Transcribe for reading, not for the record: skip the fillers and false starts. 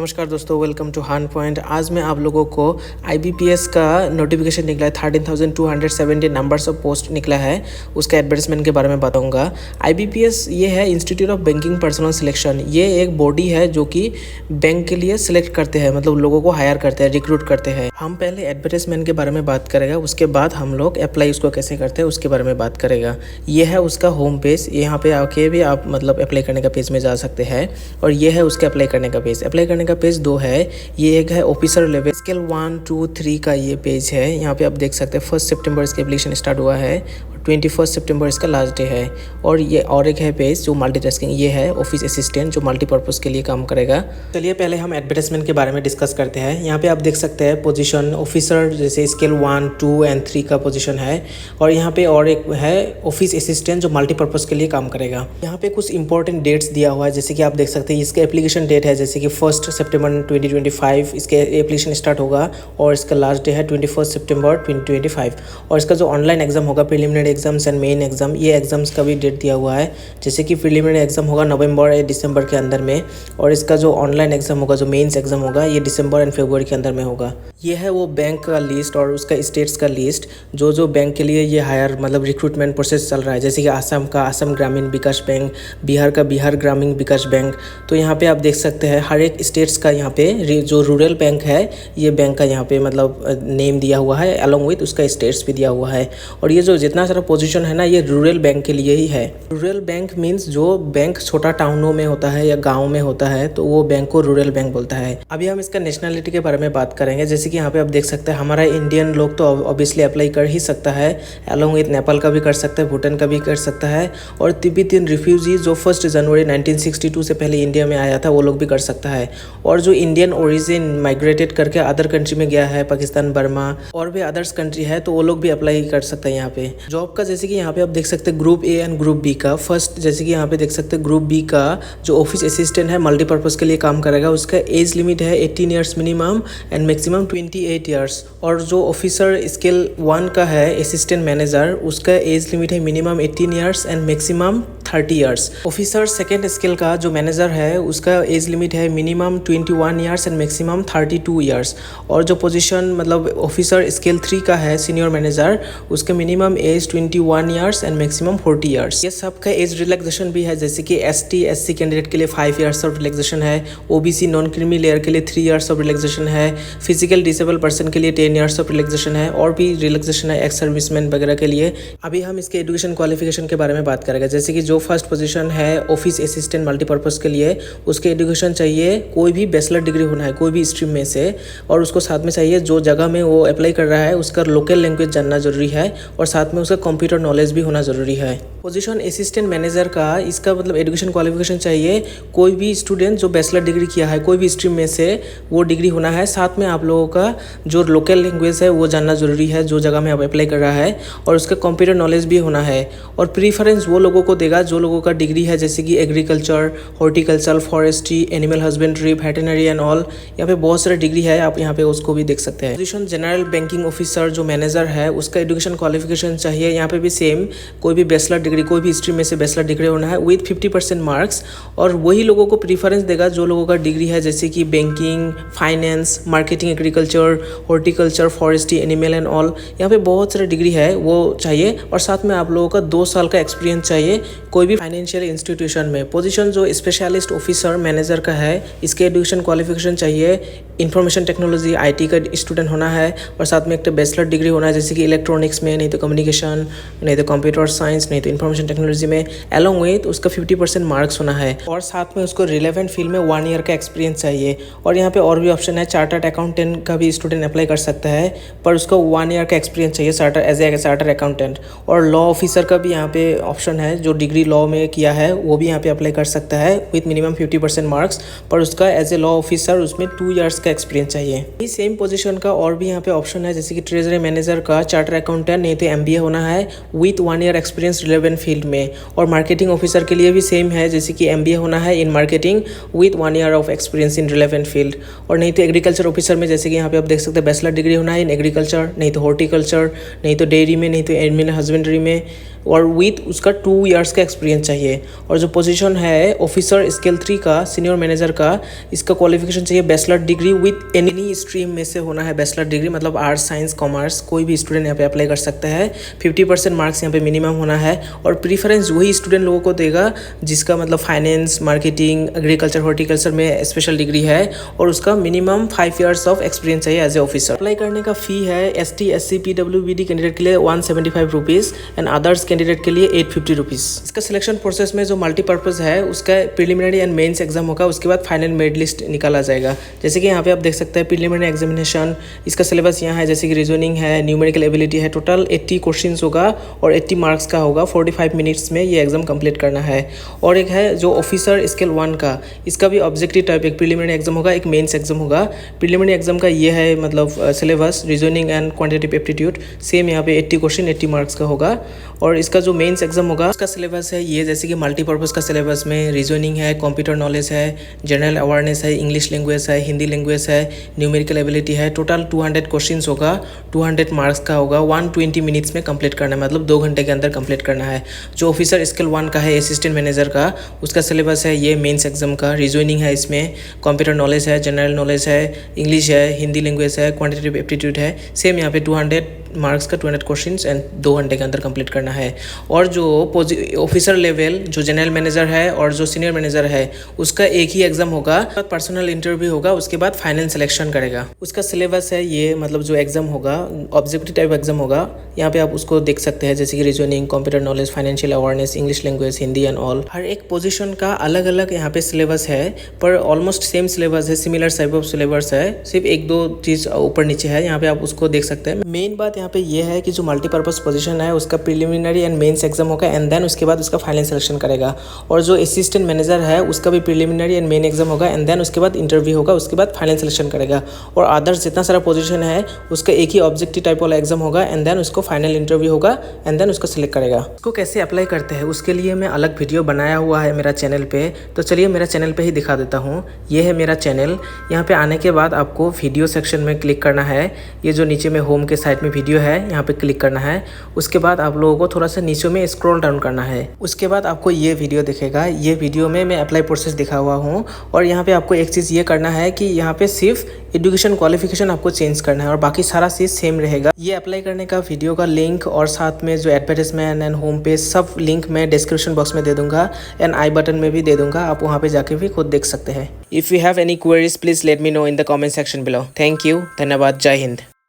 नमस्कार दोस्तों, welcome to हान पॉइंट। आज मैं आप लोगों को IBPS का नोटिफिकेशन निकला है। 13,270 नंबर्स ऑफ पोस्ट निकला है, उसका एडवर्टाइजमेंट के बारे में बताऊंगा। IBPS ये है institute of banking personal selection. ये एक बॉडी है जो कि बैंक के लिए सिलेक्ट करते हैं, मतलब लोगों को हायर करते हैं, रिक्रूट करते हैं। हम पहले एडवर्टाइजमेंट के बारे में बात करेगा, उसके बाद हम लोग अप्लाई उसको कैसे करते हैं उसके बारे में बात करेगा। ये है उसका होम पेज, यहाँ पे आके भी आप मतलब अप्लाई करने का पेज में जा सकते हैं। और ये है उसके अप्लाई करने का पेज। अप्लाई करने का पेज दो है। ये एक है ऑफिसर लेवल स्केल 1, 2, 3 का ये पेज है। यहाँ पे आप देख सकते हैं 1 सितंबर इसका एप्लीकेशन स्टार्ट हुआ है, 21 सितंबर इसका लास्ट डे है। और ये और एक है पेज जो मल्टीटास्किंग, ये है ऑफिस असिस्टेंट जो मल्टीपर्पज के लिए काम करेगा। चलिए पहले हम एडवर्टाइजमेंट के बारे में डिस्कस करते हैं। यहाँ पे आप देख सकते हैं पोजीशन ऑफिसर, जैसे स्केल 1, 2 एंड 3 का पोजीशन है। और यहाँ पे और एक है ऑफिस असिस्टेंट जो मल्टीपर्पज के लिए काम करेगा। यहाँ पे कुछ इंपॉर्टेंट डेट्स दिया हुआ है, जैसे कि आप देख सकते हैं इसका एप्लीकेशन डेट है जैसे कि 1 सितंबर 2025 इसके एप्लीकेशन स्टार्ट होगा और इसका लास्ट डे है 21 सितंबर 2025। और इसका जो ऑनलाइन एग्जाम होगा, preliminary exams and main exam, ये एग्जाम्स का भी डेट दिया हुआ है। जैसे कि प्रीलिमिनरी एग्जाम होगा नवंबर या दिसंबर के अंदर में, और इसका जो ऑनलाइन एग्जाम होगा, जो मेंस एग्जाम होगा, ये दिसंबर एंड फरवरी के अंदर में होगा। ये है वो बैंक का लिस्ट और उसका स्टेट्स का लिस्ट, जो बैंक के लिए ये हायर मतलब रिक्रूटमेंट प्रोसेस चल रहा है। जैसे कि आसाम का आसाम ग्रामीण विकास बैंक, बिहार का बिहार ग्रामीण विकास बैंक। तो यहाँ पे आप देख सकते हैं हर एक स्टेट्स का यहाँ पे जो रूरल बैंक है, ये बैंक का यहाँ पे मतलब नेम दिया हुआ है, अलॉन्ग विथ उसका स्टेट्स भी दिया हुआ है। और ये जो जितना सारा पोजीशन है ना, ये रूरल बैंक के लिए ही है। रूरल बैंक मीन्स जो बैंक छोटा टाउनों में होता है या गाँव में होता है, तो वो बैंक को रूरल बैंक बोलता है। अभी हम इसका नेशनलिटी के बारे में बात करेंगे। जैसे कि यहाँ पे आप देख सकते हैं हमारा इंडियन लोग तो ऑब्वियसली अप्लाई कर ही सकता है, अलॉन्ग विथ नेपाल का भी कर सकता है, भूटान का भी कर सकता है। और तिब्बतियन रिफ्यूजी जो 1 जनवरी 1962 से पहले इंडिया में आया था, वो लोग भी कर सकता है। और जो इंडियन ओरिजिन माइग्रेटेड करके अदर कंट्री में गया है, पाकिस्तान, बर्मा और भी अदर्स कंट्री है, तो वो लोग भी अप्लाई कर सकते हैं यहाँ पे। जॉब का जैसे कि यहाँ पे आप देख सकते हैं group A and group B का। फर्स्ट जैसे कि यहाँ पे देख सकते हैं ग्रुप बी का जो ऑफिस असिस्टेंट है, मल्टीपर्पज के लिए काम करेगा, उसका एज लिमिट है 18 years minimum and maximum 28 years. और जो ऑफिसर स्केल 1 का है असिस्टेंट मैनेजर, उसका एज लिमिट है minimum 18 years and maximum 30 years. Officer second scale का जो मैनेजर है, उसका एज लिमिट है minimum 21 years and maximum 32 years. और जो पोजीशन मतलब ऑफिसर स्केल 3 का है सीनियर मैनेजर, उसका minimum age 21 years and maximum 40 years. ये सब का एज रिलैक्सेशन भी है, जैसे कि ST SC कैंडिडेट के लिए 5 ईयर्स ऑफ रिलैक्सेशन है, OBC नॉन क्रीमी लेयर के लिए 3 ईयर्स ऑफ रिलैक्सेशन है, फिजिकल डिसेबल पर्सन के लिए 10 ईयर्स ऑफ रिलैक्सेशन है, और भी रिलैक्सेशन है एक्स सर्विसमैन वगैरह के लिए। अभी हम इसके एजुकेशन क्वालिफिकेशन के बारे में बात करेंगे। जैसे कि जो फर्स्ट पोजीशन है ऑफिस असिस्टेंट मल्टीपर्पज के लिए, उसके एजुकेशन चाहिए कोई भी बैचलर डिग्री होना है कोई भी स्ट्रीम में से, और उसको साथ में चाहिए जो जगह में वो अप्लाई कर रहा है उसका लोकल लैंग्वेज जानना जरूरी है, और साथ में उसका कंप्यूटर नॉलेज भी होना जरूरी है। पोजीशन असिस्टेंट मैनेजर का इसका मतलब एजुकेशन क्वालिफिकेशन चाहिए कोई भी स्टूडेंट जो बैचलर डिग्री किया है कोई भी स्ट्रीम में से, वो डिग्री होना है। साथ में आप लोगों का जो लोकल लैंग्वेज है वो जानना जरूरी है जो जगह में आप अप्लाई कर रहा है, और उसका कंप्यूटर नॉलेज भी होना है। और प्रीफरेंस वो लोगों को देगा जो लोगों का डिग्री है, जैसे कि agriculture, horticulture, forestry, animal husbandry, veterinary and all. यहाँ पे बहुत सारे डिग्री है, आप यहाँ पे उसको भी देख सकते हैं। पोजीशन जनरल बैंकिंग ऑफिसर जो मैनेजर है, उसका एजुकेशन क्वालिफिकेशन चाहिए यहाँ पे भी सेम कोई भी बैचलर डिग्री कोई भी स्ट्रीम में से बैचलर डिग्री होना है विथ 50% मार्क्स। और वही लोगों को प्रीफरेंस देगा जो लोगों का डिग्री है जैसे कि banking, finance, marketing, agriculture, horticulture, forestry, animal and all. यहाँ पे बहुत सारे डिग्री है वो चाहिए, और साथ में आप लोगों का 2 साल का एक्सपीरियंस चाहिए कोई भी फाइनेंशियल इंस्टीट्यूशन में। पोजीशन जो स्पेशलिस्ट ऑफिसर मैनेजर का है, इसके एजुकेशन क्वालिफिकेशन चाहिए इंफॉर्मेशन टेक्नोलॉजी IT का स्टूडेंट होना है, और साथ में एक तो बैचलर डिग्री होना है जैसे कि इलेक्ट्रॉनिक्स में, नहीं तो कम्युनिकेशन, नहीं तो कंप्यूटर साइंस, नहीं तो इंफॉर्मेशन टेक्नोलॉजी में, अलॉन्ग विथ उसका 50% मार्क्स होना है, और साथ में उसको रिलेवेंट फील्ड में 1 ईयर का एक्सपीरियंस चाहिए। और यहाँ पे और भी ऑप्शन है, चार्टर्ड अकाउंटेंट का भी स्टूडेंट अप्लाई कर सकता है, पर उसको 1 ईयर का एक्सपीरियंस चाहिए एज ए चार्टर्ड अकाउंटेंट। और लॉ ऑफिसर का भी यहाँ पे ऑप्शन है, जो डिग्री लॉ में किया है वो भी यहाँ पे अप्लाई कर सकता है विथ मिनिमम 50% मार्क्स, पर उसका एज ए लॉ ऑफिसर उसमें 2 ईयर्स का एक्सपीरियंस चाहिए। ये सेम पोजीशन का और भी यहाँ पे ऑप्शन है, जैसे कि ट्रेजरी मैनेजर का, चार्टर्ड अकाउंटेंट, नहीं तो MBA होना है with 1 year experience relevant field में। और मार्केटिंग ऑफिसर के लिए भी सेम है, जैसे कि MBA होना है in marketing with 1 year of experience in relevant field. और नहीं तो एग्रीकल्चर ऑफिसर में, जैसे कि यहाँ पे आप देख सकते हैं बैचलर डिग्री होना है इन एग्रीकल्चर, नहीं तो हॉर्टिकल्चर, नहीं तो डेयरी में, नहीं तो एनिमल हस्बेंड्री में, और विथ उसका 2 ईयर्स का एक्सपीरियंस चाहिए। और जो पोजीशन है ऑफिसर स्केल 3 का, सीनियर मैनेजर का, इसका क्वालिफिकेशन चाहिए bachelor degree with any stream में से होना है बैचलर डिग्री, मतलब आर्ट्स साइंस कॉमर्स कोई भी स्टूडेंट यहाँ पे अप्लाई कर सकता है। 50% मार्क्स यहाँ पे मिनिमम होना है और प्रीफरेंस वही स्टूडेंट लोगों को देगा जिसका मतलब फाइनेंस, मार्केटिंग, एग्रीकल्चर, हॉर्टिकल्चर में स्पेशल डिग्री है और उसका मिनिमम 5 ईयर्स ऑफ एक्सपीरियंस चाहिए एज ए ऑफिसर। अप्लाई करने का फी है ST SC PWBD कैंडिडेट के लिए 175 रुपीज़ एंड अदर्स कैंडिडेट के लिए 850 रुपीज़। इसका सिलेक्शन प्रोसेस में जो मल्टीपर्पज़ है उसका प्रीलिमिनरी एंड मेंस एग्जाम होगा, उसके बाद फाइनल मेरिट लिस्ट निकाला जाएगा। जैसे कि यहाँ पे आप देख सकते हैं प्रीलिमिनरी एग्जामिनेशन, इसका सिलेबस यहाँ है, जैसे कि रीजनिंग है, न्यूमेरिकल एबिलिटी है, टोटल 80 क्वेश्चन होगा और 80 मार्क्स का होगा। 45 मिनट्स में ये एग्जाम कंप्लीट करना है। और एक है जो ऑफिसर स्केल 1 का, इसका भी ऑब्जेक्टिव टाइप एक प्रीलिमिनरी एग्जाम होगा, एक मेंस एग्जाम होगा। प्रीलिमिनरी एग्जाम का ये है मतलब syllabus, reasoning and quantitative aptitude, same यहाँ पे 80 क्वेश्चन 80 मार्क्स का होगा। और इसका जो मेंस एग्जाम होगा उसका सिलेबस है ये, जैसे कि मल्टीपर्पज़ का सिलेबस में रीजनिंग है, कंप्यूटर नॉलेज है, जनरल अवेयरनेस है, इंग्लिश लैंग्वेज है, हिंदी लैंग्वेज है, न्यूमेरिकल एबिलिटी है। टोटल 200 क्वेश्चंस होगा, 200 मार्क्स का होगा। 120 मिनट्स में कंप्लीट करना है, मतलब 2 घंटे के अंदर कंप्लीट करना है। जो ऑफिसर स्केल 1 का है, असिस्टेंट मैनेजर का, उसका सिलेबस है ये मेंस एग्जाम का। रीजनिंग है, इसमें कंप्यूटर नॉलेज है, जनरल नॉलेज है, इंग्लिश है, हिंदी लैंग्वेज है, क्वांटिटेटिव एप्टीट्यूड है। सेम यहाँ पे 200 मार्क्स का 200 क्वेश्चंस एंड 2 घंटे के अंदर कंप्लीट करना है। और जो ऑफिसर लेवल, जो जनरल मैनेजर है और जो सीनियर मैनेजर है, उसका एक ही एग्जाम होगा, पर्सनल इंटरव्यू होगा, उसके बाद फाइनल सिलेक्शन करेगा। उसका सिलेबस है ये, मतलब जो एग्जाम होगा ऑब्जेक्टिव टाइप एग्जाम होगा। यहाँ पे आप उसको देख सकते हैं, जैसे कि reasoning, computer knowledge, financial awareness, English language, Hindi and all. हर एक पोजीशन का अलग अलग यहाँ पे सिलेबस है, पर ऑलमोस्ट सेम सिलेबस है, सिमिलर टाइप ऑफ सिलेबस है, सिर्फ 1-2 चीज़ ऊपर नीचे है। यहाँ पे आप उसको देख सकते हैं। मेन बात यहाँ पे ये है कि जो मल्टीपर्पज़ पोजीशन है उसका प्रीलिमिनरी एंड मेंस एग्जाम होगा एंड देन उसके बाद उसका फाइनल सिलेक्शन करेगा। और जो असिस्टेंट मैनेजर है उसका भी प्रीलिमिनरी एंड मेन एग्जाम होगा एंड देन उसके बाद इंटरव्यू होगा, उसके बाद फाइनल सिलेक्शन करेगा। और अदर्स जितना सारा पोजीशन है उसका एक ही ऑब्जेक्टिव टाइप वाला एग्जाम होगा एंड देन उसको फाइनल इंटरव्यू होगा एंड देन उसको सिलेक्ट करेगा। उसको कैसे अप्लाई करते हैं उसके लिए मैं अलग वीडियो बनाया हुआ है मेरा चैनल पे, तो चलिए मेरा चैनल पे ही दिखा देता हूँ। ये है मेरा चैनल। यहाँ पे आने के बाद आपको वीडियो सेक्शन में क्लिक करना है। ये जो नीचे में होम के साइड में वीडियो है, यहाँ पे क्लिक करना है। उसके बाद आप लोगों को थोड़ा सा नीचे में स्क्रॉल डाउन करना है। उसके बाद आपको ये वीडियो दिखेगा। ये वीडियो में मैं अप्लाई प्रोसेस दिखा हुआ हूँ। और यहाँ पे आपको एक चीज़ ये करना है कि यहाँ पे सिर्फ एजुकेशन क्वालिफिकेशन आपको चेंज करना है और बाकी सारा चीज़ सेम रहेगा। ये अप्लाई करने का वीडियो का लिंक और साथ में जो एडवर्टाइजमेंट एंड होम पेज सब लिंक मैं डिस्क्रिप्शन बॉक्स में दे दूंगा एंड आई बटन में भी दे दूंगा। आप वहाँ पे जाके भी खुद देख सकते हैं। If you have any queries please let me know in the comment section below. Thank you, धन्यवाद, जय हिंद।